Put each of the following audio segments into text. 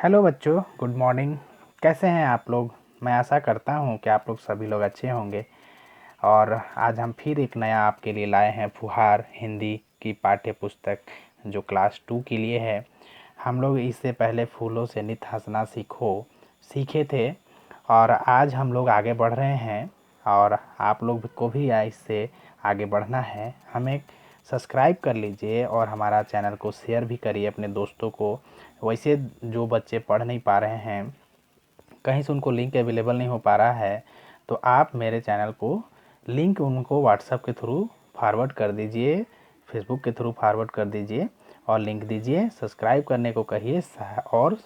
Hello बच्चों, good morning. कैसे हैं आप लोग? मैं आशा करता हूं कि आप लोग सभी लोग अच्छे होंगे। और आज हम फिर एक नया आपके लिए लाए हैं फुहार हिंदी की पाठ्य पुस्तक, जो क्लास 2 के लिए है। हम लोग इससे पहले फूलों से नित हंसना सीखे थे, और आज हम लोग आगे बढ़ रहे हैं। और आप लोग को भी इससे आगे बढ़ना है। हमें सब्सक्राइब कर लीजिए और हमारा चैनल को शेयर भी करिए अपने दोस्तों को। वैसे जो बच्चे पढ़ नहीं पा रहे हैं, कहीं से उनको लिंक अवेलेबल नहीं हो पा रहा है, तो आप मेरे चैनल को लिंक उनको व्हाट्सएप के थ्रू फॉरवर्ड कर दीजिए, फेसबुक के थ्रू फॉरवर्ड कर दीजिए और लिंक दीजिए। सब्सक्राइब करने को कहिए और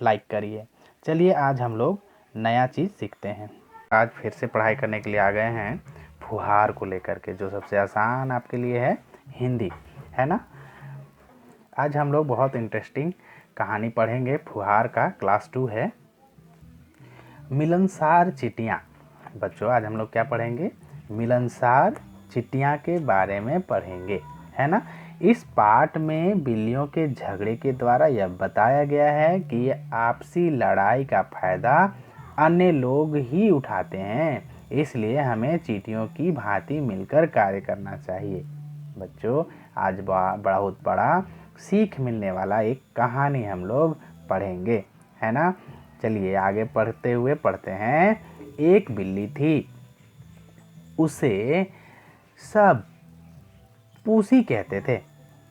लाइक करिए। चलिए आज हम लोग नया चीज़ सीखते हैं। आज फिर से पढ़ाई करने के लिए आ गए हैं फुहार को लेकर के, जो सबसे आसान आपके लिए है हिंदी, है ना। आज हम लोग बहुत इंटरेस्टिंग कहानी पढ़ेंगे। फुहार का क्लास 2 है। मिलनसार चिट्टियाँ। बच्चों आज हम लोग क्या पढ़ेंगे? मिलनसार चिट्टियाँ के बारे में पढ़ेंगे, है ना। इस पाठ में बिल्लियों के झगड़े के द्वारा यह बताया गया है कि आपसी लड़ाई का फायदा अन्य लोग ही उठाते हैं, इसलिए हमें चींटियों की भांति मिलकर कार्य करना चाहिए। बच्चों आज बहुत बड़ा सीख मिलने वाला एक कहानी हम लोग पढ़ेंगे, है ना। चलिए आगे पढ़ते हैं। एक बिल्ली थी, उसे सब पूसी कहते थे।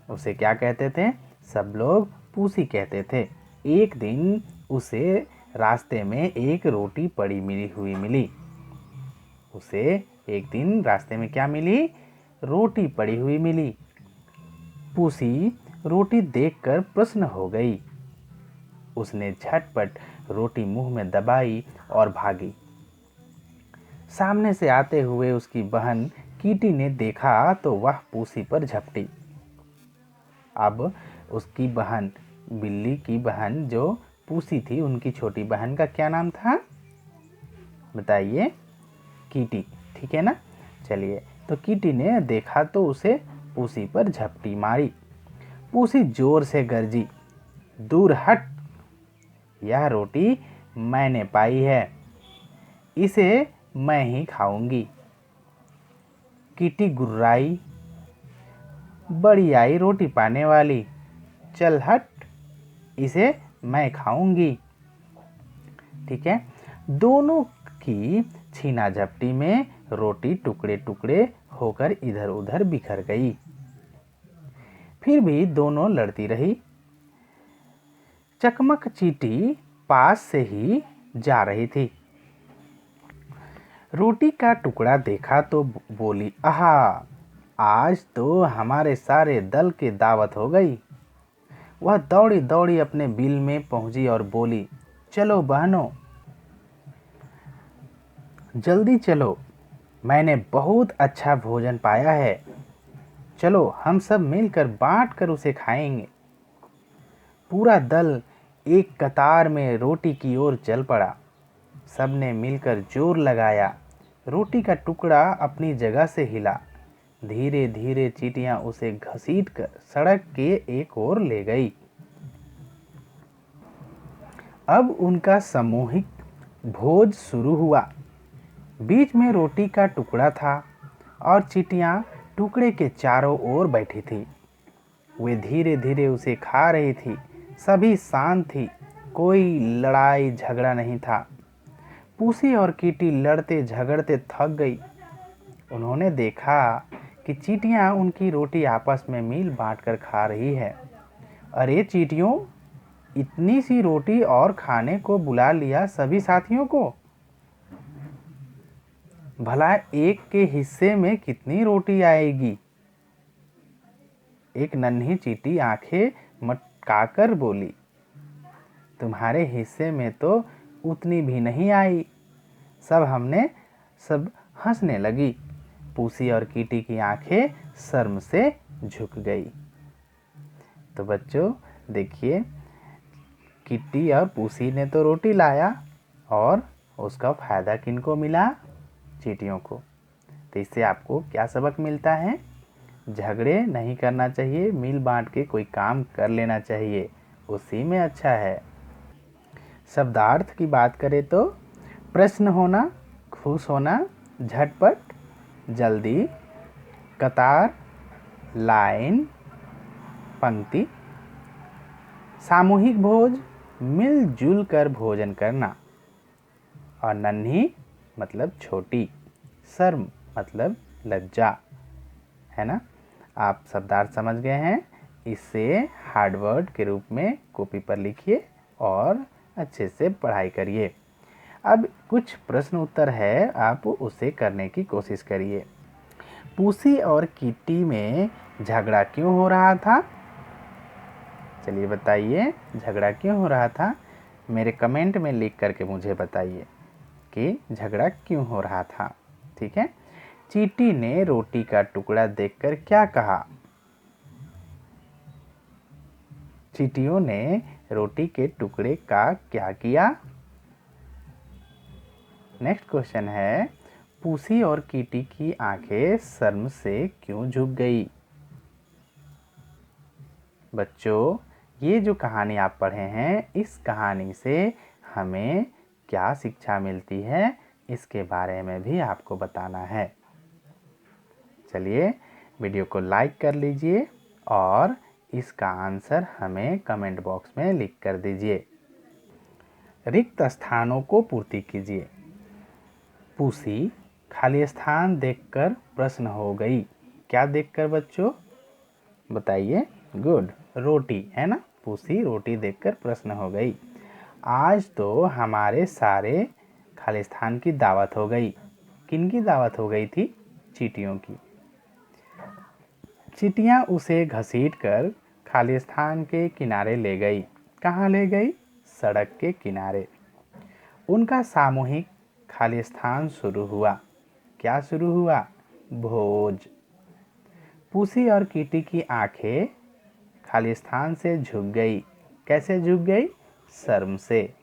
उसे क्या कहते थे? सब लोग पूसी कहते थे। एक दिन उसे रास्ते में एक रोटी पड़ी मिली। उसे एक दिन रास्ते में क्या मिली? रोटी पड़ी हुई मिली। पूसी रोटी देखकर प्रसन्न हो गई। उसने झटपट रोटी मुंह में दबाई और भागी। सामने से आते हुए उसकी बहन कीटी ने देखा तो वह पूसी पर झपटी। अब उसकी बहन, बिल्ली की बहन जो पूसी थी, उनकी छोटी बहन का क्या नाम था? बताइए। कीटी, ठीक है ना। चलिए, तो कीटी ने देखा तो उसे पूसी पर झपटी मारी। पूसी जोर से गरजी, दूर हट, यह रोटी मैंने पाई है, इसे मैं ही खाऊंगी। कीटी गुर्राई, बड़ी आई रोटी पाने वाली, चल हट, इसे मैं खाऊंगी। ठीक है। दोनों की छीना झपटी में रोटी टुकड़े टुकड़े होकर इधर उधर बिखर गई। फिर भी दोनों लड़ती रही। चकमक चींटी पास से ही जा रही थी। रोटी का टुकड़ा देखा तो बोली, आहा, आज तो हमारे सारे दल की दावत हो गई। वह दौड़ी दौड़ी अपने बिल में पहुंची और बोली, चलो बहनों, जल्दी चलो, मैंने बहुत अच्छा भोजन पाया है। चलो हम सब मिलकर बांट कर उसे खाएंगे। पूरा दल एक कतार में रोटी की ओर चल पड़ा। सबने मिलकर जोर लगाया। रोटी का टुकड़ा अपनी जगह से हिला। धीरे धीरे चींटियां उसे घसीटकर सड़क के एक ओर ले गई। अब उनका सामूहिक भोज शुरू हुआ। बीच में रोटी का टुकड़ा था और चींटियां टुकड़े के चारों ओर बैठी थी। वे धीरे धीरे उसे खा रही थी। सभी शांत थी, कोई लड़ाई झगड़ा नहीं था। पूसी और कीटी लड़ते झगड़ते थक गई। उन्होंने देखा कि चींटियां उनकी रोटी आपस में मिल बांट कर खा रही है। अरे चींटियों, इतनी सी रोटी और खाने को बुला लिया सभी साथियों को। भला एक के हिस्से में कितनी रोटी आएगी? एक नन्ही चींटी आंखें मटकाकर बोली, तुम्हारे हिस्से में तो उतनी भी नहीं आई। सब हंसने लगी। पूसी और कीटी की आंखें शर्म से झुक गई। तो बच्चों देखिए, किट्टी और पूसी ने तो रोटी लाया और उसका फायदा किनको मिला? चींटियों को। तो इससे आपको क्या सबक मिलता है? झगड़े नहीं करना चाहिए, मिल बांट के कोई काम कर लेना चाहिए, उसी में अच्छा है। शब्दार्थ की बात करें तो प्रश्न होना, खुश होना, झटपट, जल्दी, कतार, लाइन, पंक्ति। सामूहिक भोज, मिलजुल कर भोजन करना। और नन्ही मतलब छोटी, शर्म मतलब लज्जा, है ना। आप शब्दार्थ समझ गए हैं। इसे हार्ड वर्ड के रूप में कॉपी पर लिखिए और अच्छे से पढ़ाई करिए। अब कुछ प्रश्न उत्तर है, आप उसे करने की कोशिश करिए। पूसी और किट्टी में झगड़ा क्यों हो रहा था? चलिए बताइए, झगड़ा क्यों हो रहा था? मेरे कमेंट में लिख करके मुझे बताइए कि झगड़ा क्यों हो रहा था। ठीक है। चींटी ने रोटी का टुकड़ा देखकर क्या कहा? चींटियों ने रोटी के टुकड़े का क्या किया? नेक्स्ट क्वेश्चन है, पूसी और कीटी की आंखें शर्म से क्यों झुक गई? बच्चों, ये जो कहानी आप पढ़े हैं, इस कहानी से हमें क्या शिक्षा मिलती है, इसके बारे में भी आपको बताना है। चलिए वीडियो को लाइक कर लीजिए और इसका आंसर हमें कमेंट बॉक्स में लिख कर दीजिए। रिक्त स्थानों को पूर्ति कीजिए। पूसी खाली स्थान देखकर प्रश्न हो गई। क्या देखकर बच्चों? बताइए। गुड, रोटी, है ना। पूसी रोटी देखकर प्रश्न हो गई। आज तो हमारे सारे खाली स्थान की दावत हो गई। किनकी दावत हो गई थी? चींटियों की। चींटियां उसे घसीटकर खाली स्थान के किनारे ले गई। कहाँ ले गई? सड़क के किनारे। उनका सामूहिक खाली स्थान शुरू हुआ। क्या शुरू हुआ? भोज। पूसी और कीटी की आंखें खाली स्थान से झुक गई। कैसे झुक गई? शर्म से।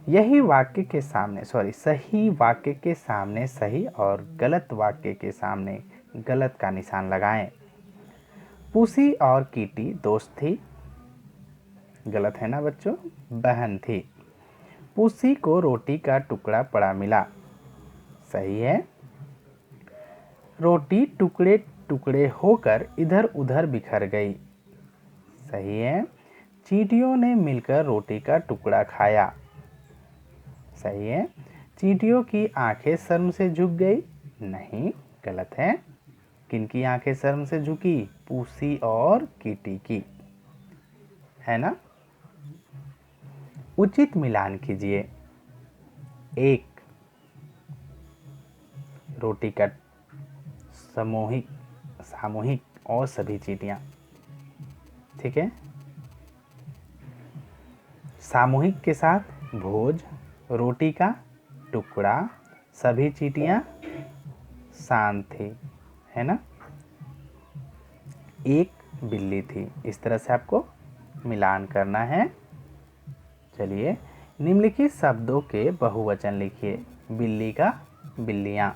यही वाक्य के सामने सही वाक्य के सामने सही और गलत वाक्य के सामने गलत का निशान लगाएं। पूसी और कीटी दोस्त थी। गलत है ना बच्चों? बहन थी। पूसी को रोटी का टुकड़ा पड़ा मिला। सही है। रोटी टुकड़े टुकड़े होकर इधर उधर बिखर गई। सही है। चींटियों ने मिलकर रोटी का टुकड़ा खाया। सही है। चींटियों की आंखें शर्म से झुक गई। नहीं, गलत है। किनकी आंखें शर्म से झुकी? पूसी और कीटी की, है ना। उचित मिलान कीजिए। एक, रोटी का सामूहिक और सभी चींटियां। ठीक है। सामूहिक के साथ भोज, रोटी का टुकड़ा, सभी चींटियां शांत थी, है ना। एक बिल्ली थी। इस तरह से आपको मिलान करना है। चलिए निम्नलिखित शब्दों के बहुवचन लिखिए। बिल्ली का बिल्लियाँ,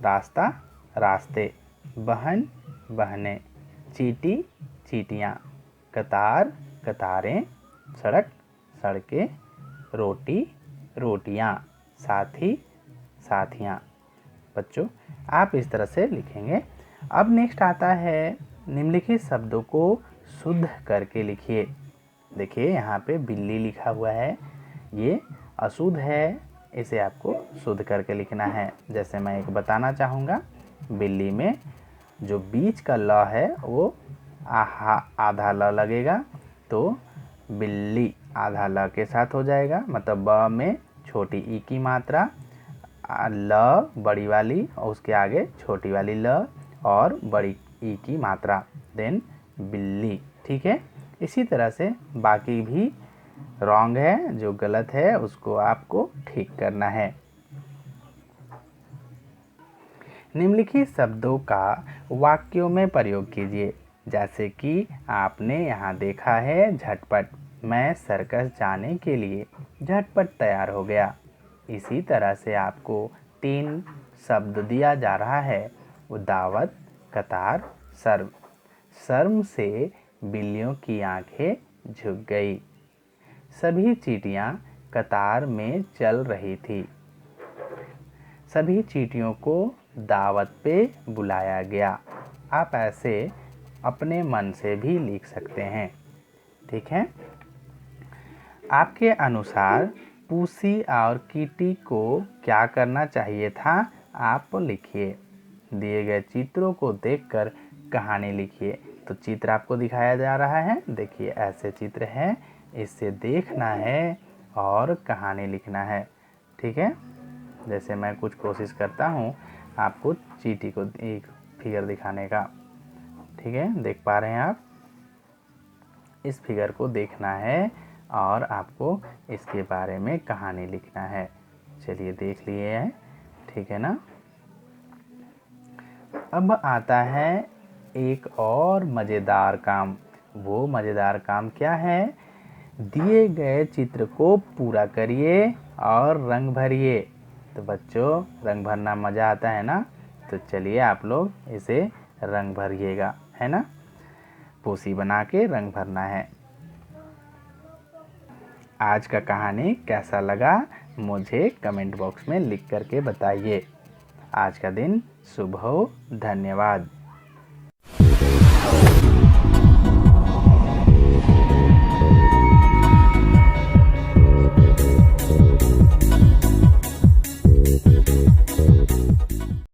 रास्ता रास्ते, बहन बहनें, चींटी चींटियाँ, कतार कतारें, सड़क सड़कें, रोटी रोटियाँ, साथी साथियाँ। बच्चों आप इस तरह से लिखेंगे। अब नेक्स्ट आता है, निम्नलिखित शब्दों को शुद्ध करके लिखिए। देखिए यहाँ पे बिल्ली लिखा हुआ है, ये अशुद्ध है, इसे आपको शुद्ध करके लिखना है। जैसे मैं एक बताना चाहूँगा, बिल्ली में जो बीच का ल है वो आधा ल लगेगा, तो बिल्ली आधा ल के साथ हो जाएगा। मतलब ब में छोटी ई की मात्रा, ल बड़ी वाली और उसके आगे छोटी वाली ल और बड़ी ई की मात्रा, देन बिल्ली। ठीक है। इसी तरह से बाकी भी रॉन्ग है, जो गलत है उसको आपको ठीक करना है। निम्नलिखित शब्दों का वाक्यों में प्रयोग कीजिए। जैसे कि आपने यहाँ देखा है, झटपट, मैं सर्कस जाने के लिए झटपट तैयार हो गया। इसी तरह से आपको 3 शब्द दिया जा रहा है, वो दावत, कतार, शर्म। शर्म से बिल्लियों की आंखें झुक गई। सभी चींटियां कतार में चल रही थी। सभी चींटियों को दावत पे बुलाया गया। आप ऐसे अपने मन से भी लिख सकते हैं, ठीक है। आपके अनुसार पूसी और कीटी को क्या करना चाहिए था, आप लिखिए। दिए गए चित्रों को देखकर कहानी लिखिए। तो चित्र आपको दिखाया जा रहा है, देखिए ऐसे चित्र है, इससे देखना है और कहानी लिखना है, ठीक है। जैसे मैं कुछ कोशिश करता हूँ आपको चींटी को एक फिगर दिखाने का, ठीक है। देख पा रहे हैं आप, इस फिगर को देखना है और आपको इसके बारे में कहानी लिखना है। चलिए देख लिए हैं, ठीक है ना। अब आता है एक और मज़ेदार काम। वो मज़ेदार काम क्या है, दिए गए चित्र को पूरा करिए और रंग भरिए। तो बच्चों, रंग भरना मज़ा आता है ना, तो चलिए आप लोग इसे रंग भरिएगा, है ना। पूसी बना के रंग भरना है। आज का कहानी कैसा लगा मुझे कमेंट बॉक्स में लिख करके बताइए। आज का दिन शुभ हो। धन्यवाद।